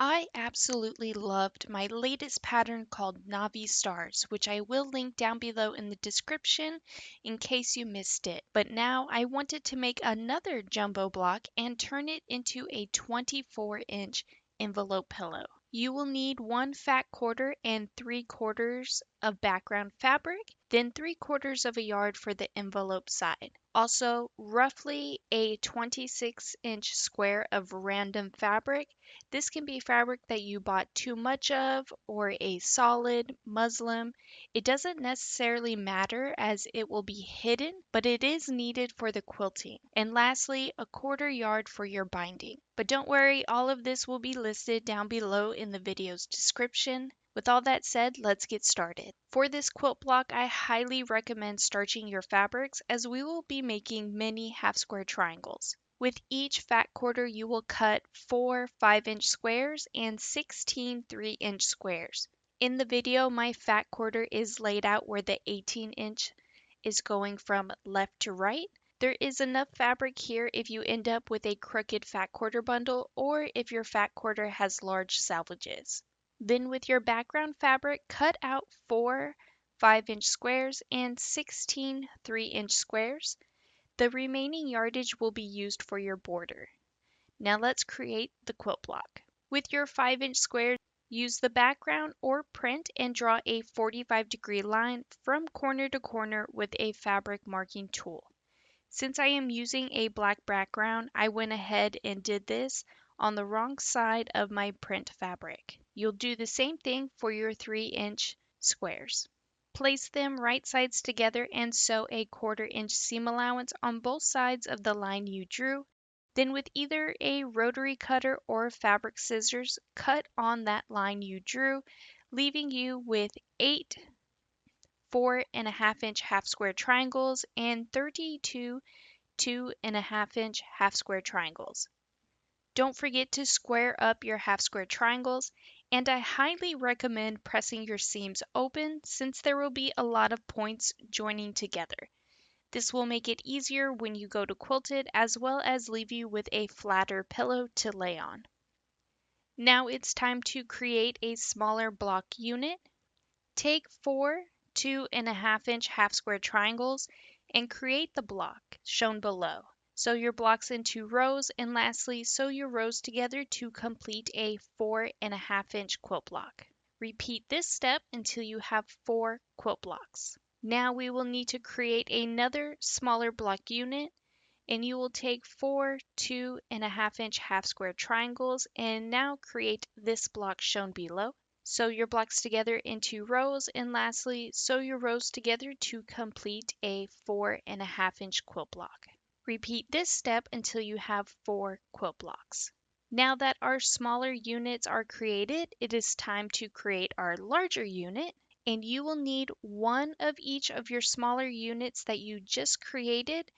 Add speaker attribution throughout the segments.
Speaker 1: I absolutely loved my latest pattern called Navi Stars, which I will link down below in the description in case you missed it. But now I wanted to make another jumbo block and turn it into a 24-inch envelope pillow. You will need 1 fat quarter and 3/4 of background fabric, then 3/4 of a yard for the envelope side. Also, roughly a 26-inch square of random fabric. This can be fabric that you bought too much of or a solid muslin. It doesn't necessarily matter as it will be hidden, but it is needed for the quilting. And lastly, a 1/4 yard for your binding. But don't worry, all of this will be listed down below in the video's description. With all that said, let's get started. For this quilt block, I highly recommend starching your fabrics as we will be making many half square triangles. With each fat quarter, you will cut 4 5-inch squares and 16 3-inch squares. In the video, my fat quarter is laid out where the 18-inch is going from left to right. There is enough fabric here if you end up with a crooked fat quarter bundle or if your fat quarter has large salvages. Then with your background fabric, cut out 4 5-inch squares and 16 3-inch squares. The remaining yardage will be used for your border. Now let's create the quilt block. With your 5-inch squares, use the background or print and draw a 45-degree line from corner to corner with a fabric marking tool. Since I am using a black background, I went ahead and did this on the wrong side of my print fabric. You'll do the same thing for your 3-inch squares. Place them right sides together and sew a 1/4 inch seam allowance on both sides of the line you drew. Then with either a rotary cutter or fabric scissors, cut on that line you drew, leaving you with 8 4.5-inch half square triangles and 32 2.5-inch half square triangles. Don't forget to square up your half square triangles, and I highly recommend pressing your seams open since there will be a lot of points joining together. This will make it easier when you go to quilt it as well as leave you with a flatter pillow to lay on. Now it's time to create a smaller block unit. Take 4 2.5-inch half square triangles and create the block shown below. Sew your blocks into rows and lastly sew your rows together to complete a 4.5-inch quilt block. Repeat this step until you have 4 quilt blocks. Now we will need to create another smaller block unit, and you will take 4 2.5-inch half square triangles and now create this block shown below. Sew your blocks together into rows and lastly sew your rows together to complete a 4.5-inch quilt block. Repeat this step until you have 4 quilt blocks. Now that our smaller units are created, it is time to create our larger unit, and you will need one of each of your smaller units that you just created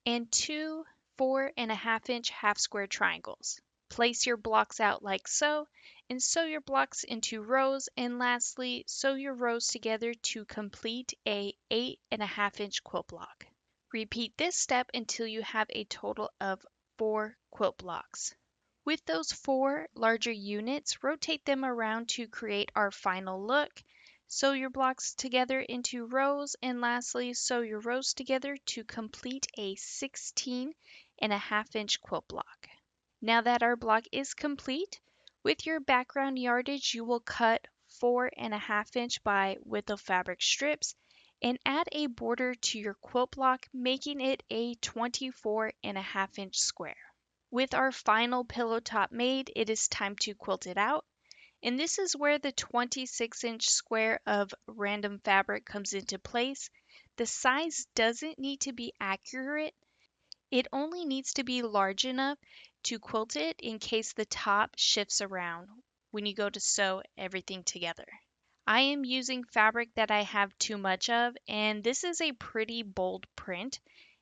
Speaker 1: and 2 4.5-inch half square triangles. Place your blocks out like so and sew your blocks into rows and lastly sew your rows together to complete a 8.5-inch quilt block. Repeat this step until you have a total of 4 quilt blocks. With those 4 larger units, rotate them around to create our final look. Sew your blocks together into rows and lastly sew your rows together to complete a 16.5-inch quilt block. Now that our block is complete, with your background yardage you will cut 4.5-inch by width of fabric strips and add a border to your quilt block, making it a 24.5-inch square. With our final pillow top made, it is time to quilt it out. And this is where the 26-inch square of random fabric comes into place. The size doesn't need to be accurate. It only needs to be large enough to quilt it in case the top shifts around when you go to sew everything together. I am using fabric that I have too much of, and this is a pretty bold print.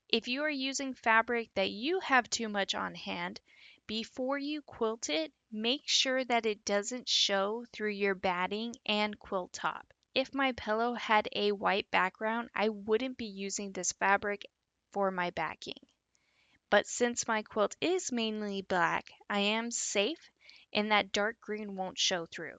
Speaker 1: If you are using fabric that you have too much on hand, before you quilt it, make sure that it doesn't show through your batting and quilt top. If my pillow had a white background, I wouldn't be using this fabric for my backing. But since my quilt is mainly black, I am safe and that dark green won't show through.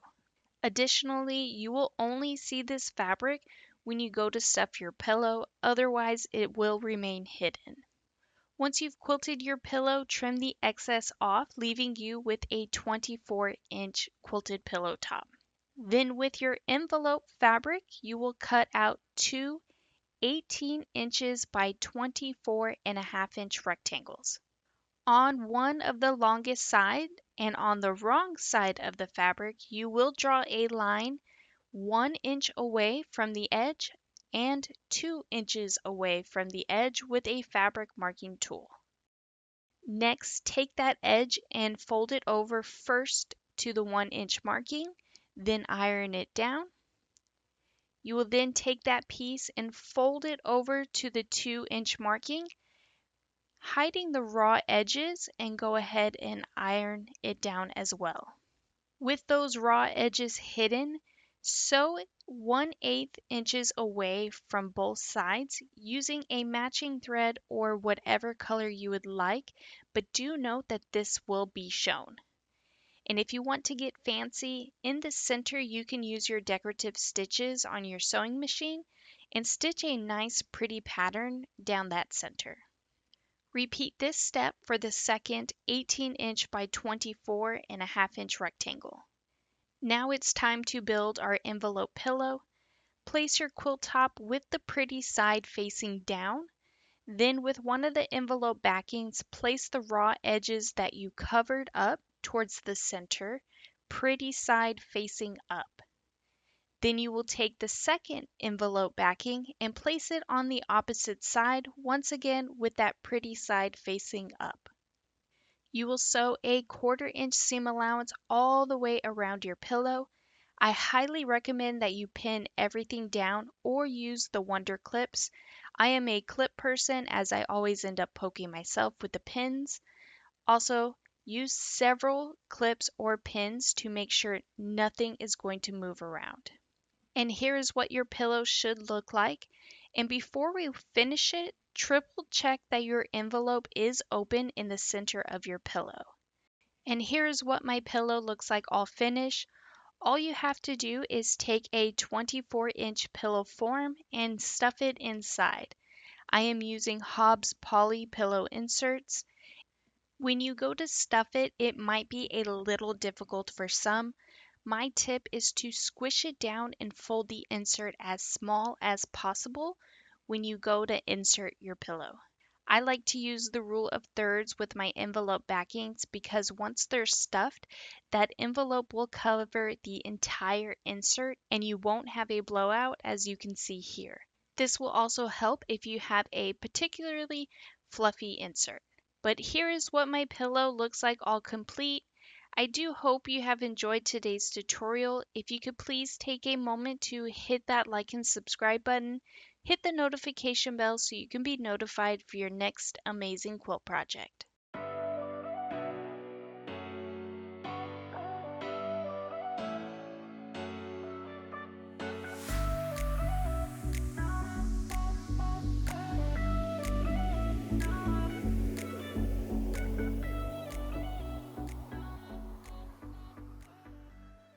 Speaker 1: Additionally, you will only see this fabric when you go to stuff your pillow, otherwise it will remain hidden. Once you've quilted your pillow, trim the excess off, leaving you with a 24-inch quilted pillow top. Then with your envelope fabric, you will cut out two 18 inches by 24.5-inch rectangles. On one of the longest side and on the wrong side of the fabric, you will draw a line 1 inch away from the edge and 2 inches away from the edge with a fabric marking tool. Next, take that edge and fold it over first to the 1 inch marking, then iron it down. You will then take that piece and fold it over to the 2 inch marking, hiding the raw edges, and go ahead and iron it down as well. With those raw edges hidden, sew 1/8 inches away from both sides using a matching thread or whatever color you would like, but do note that this will be shown. And if you want to get fancy, in the center you can use your decorative stitches on your sewing machine and stitch a nice pretty pattern down that center. Repeat this step for the second 18-inch by 24.5-inch rectangle. Now it's time to build our envelope pillow. Place your quilt top with the pretty side facing down. Then with one of the envelope backings, place the raw edges that you covered up towards the center, pretty side facing up. Then you will take the second envelope backing and place it on the opposite side, once again with that pretty side facing up. You will sew a 1/4 inch seam allowance all the way around your pillow. I highly recommend that you pin everything down or use the Wonder clips. I am a clip person as I always end up poking myself with the pins. Also, use several clips or pins to make sure nothing is going to move around. And here is what your pillow should look like. And before we finish it, triple check that your envelope is open in the center of your pillow. And here's what my pillow looks like all finished. All you have to do is take a 24-inch pillow form and stuff it inside. I am using Hobbs poly pillow inserts. When you go to stuff it, it might be a little difficult for some. My tip is to squish it down and fold the insert as small as possible when you go to insert your pillow. I like to use the rule of thirds with my envelope backings because once they're stuffed, that envelope will cover the entire insert and you won't have a blowout as you can see here. This will also help if you have a particularly fluffy insert. But here is what my pillow looks like all complete. I do hope you have enjoyed today's tutorial. If you could please take a moment to hit that like and subscribe button, hit the notification bell so you can be notified for your next amazing quilt project.